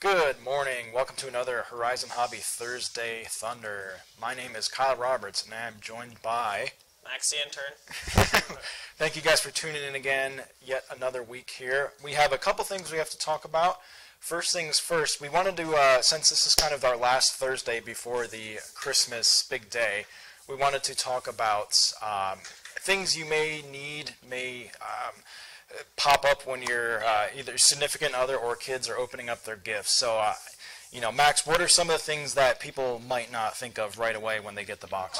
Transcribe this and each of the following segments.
Good morning. Welcome to another Horizon Hobby Thursday Thunder. My name is Kyle Roberts, and I'm joined by Max the intern. Thank you guys for tuning in again. Yet another week here. We have a couple things we have to talk about. First things first, we wanted to, since this is kind of our last Thursday before the Christmas big day, we wanted to talk about things you may need, pop up when you're either significant other or kids are opening up their gifts. So, Max, what are some of the things that people might not think of right away when they get the box?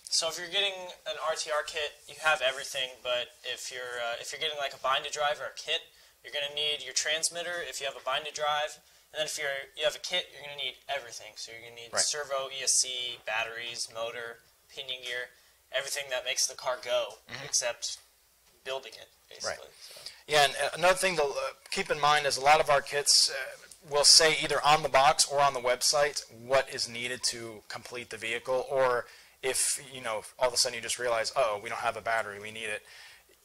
So if you're getting an RTR kit, you have everything. But if you're getting like a binded drive or a kit, you're going to need your transmitter if you have a binded drive. And then if you have a kit, you're going to need everything. So you're going to need servo, ESC, batteries, motor, pinion gear, everything that makes the car go, except building it, basically. Right. So. Yeah, and another thing to keep in mind is a lot of our kits will say either on the box or on the website what is needed to complete the vehicle, or if, all of a sudden you just realize, oh, we don't have a battery, we need it.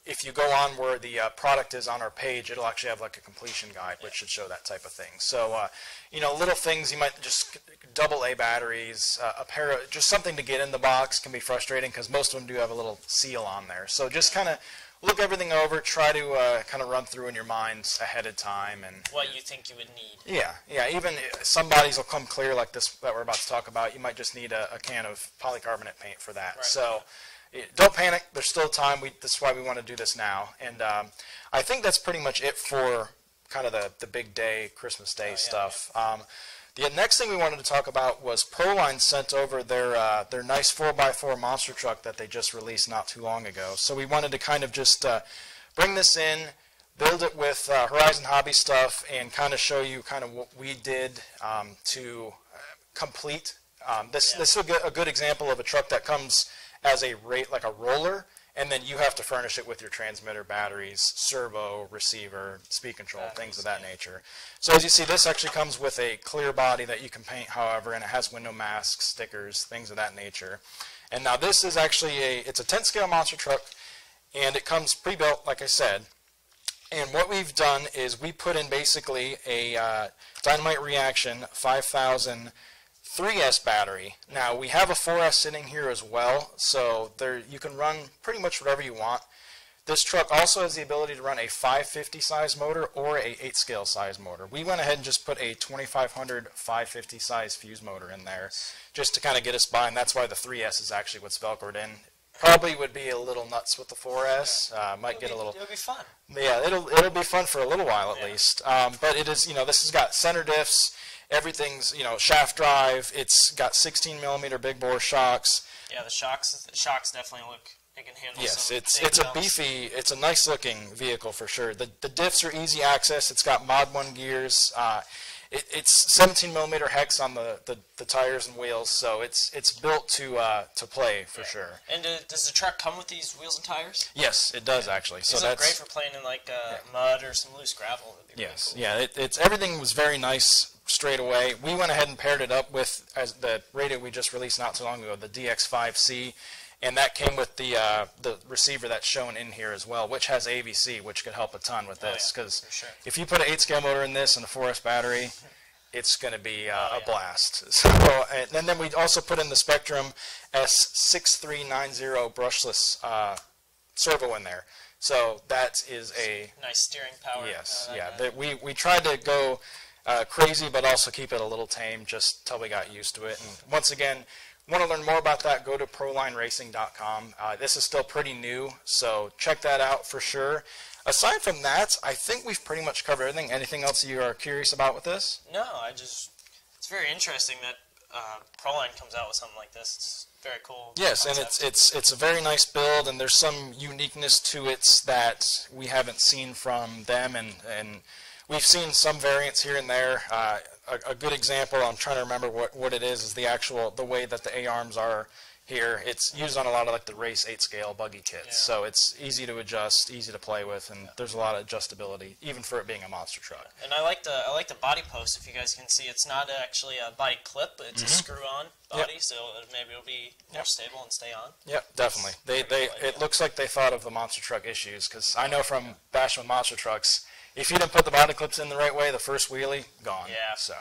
If you go on where the product is on our page, it'll actually have like a completion guide, which should show that type of thing. So, little things you might just AA batteries, a pair of, just something to get in the box can be frustrating because most of them do have a little seal on there. So just kind of look everything over, try to kind of run through in your minds ahead of time. And what you think you would need. Yeah, even some bodies will come clear like this that we're about to talk about. You might just need a can of polycarbonate paint for that. Right. So don't panic. There's still time. This is why we want to do this now. And I think that's pretty much it for kind of the big day, Christmas Day stuff. Yeah. The next thing we wanted to talk about was Proline sent over their nice 4x4 monster truck that they just released not too long ago. So we wanted to kind of just bring this in, build it with Horizon Hobby stuff, and kind of show you kind of what we did to complete. This is a good example of a truck that comes as like a roller, and then you have to furnish it with your transmitter, batteries, servo, receiver, speed control, things of that nature. So as you see, this actually comes with a clear body that you can paint, however, and it has window masks, stickers, things of that nature. And now this is actually it's a 10-scale monster truck, and it comes pre-built, like I said. And what we've done is we put in basically a Dynamite Reaction 5000 3S battery. Now we have a 4S sitting here as well, so you can run pretty much whatever you want. This truck also has the ability to run a 550 size motor or a 8-scale size motor. We went ahead and just put a 2500 550 size fuse motor in there just to kind of get us by, and that's why the 3S is actually what's Velcroed in. Probably would be a little nuts with the 4S. It'll be fun. Yeah, it'll be fun for a little while at least. But it is, this has got center diffs. Everything's, shaft drive. It's got 16mm big bore shocks. Yeah, the shocks definitely look. They can handle. Yes, it's a nice looking vehicle for sure. The diffs are easy access. It's got Mod 1 gears. It's 17mm hex on the tires and wheels, so it's built to play for sure. And does the truck come with these wheels and tires? Yes, it does actually. So that's great for playing in like mud or some loose gravel. Yes, cool. Yeah. Everything was very nice straight away. We went ahead and paired it up with the radio we just released not too long ago, the DX5C. And that came with the receiver that's shown in here as well, which has AVC, which could help a ton with this. Because if you put an 8-scale motor in this and a 4S battery, it's going to be a blast. So, and then we also put in the Spectrum S6390 brushless servo in there. So that is a nice steering power. Yes, we tried to go crazy, but also keep it a little tame, just till we got used to it. And once again, want to learn more about that, go to ProlineRacing.com. This is still pretty new, so check that out for sure. Aside from that, I think we've pretty much covered everything. Anything else you are curious about with this? No, it's very interesting that Proline comes out with something like this. It's very cool. Yes, concept. And it's a very nice build, and there's some uniqueness to it that we haven't seen from them, and we've seen some variants here and there. A good example, I'm trying to remember what it is the way that the A-arms are here. It's used on a lot of like the race 8-scale buggy kits, so it's easy to adjust, easy to play with, and there's a lot of adjustability, even for it being a monster truck. And I like the body post. If you guys can see, it's not actually a body clip, but it's a screw-on body, so maybe it'll be more stable and stay on. Yep, definitely. It looks like they thought of the monster truck issues, because I know from bashing with monster trucks, if you didn't put the body clips in the right way, the first wheelie, gone. Yeah. So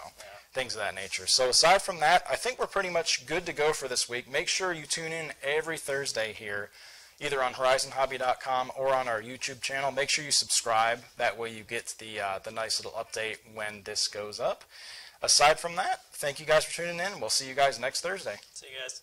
things of that nature. So aside from that, I think we're pretty much good to go for this week. Make sure you tune in every Thursday here, either on horizonhobby.com or on our YouTube channel. Make sure you subscribe. That way you get the nice little update when this goes up. Aside from that, thank you guys for tuning in. We'll see you guys next Thursday. See you guys.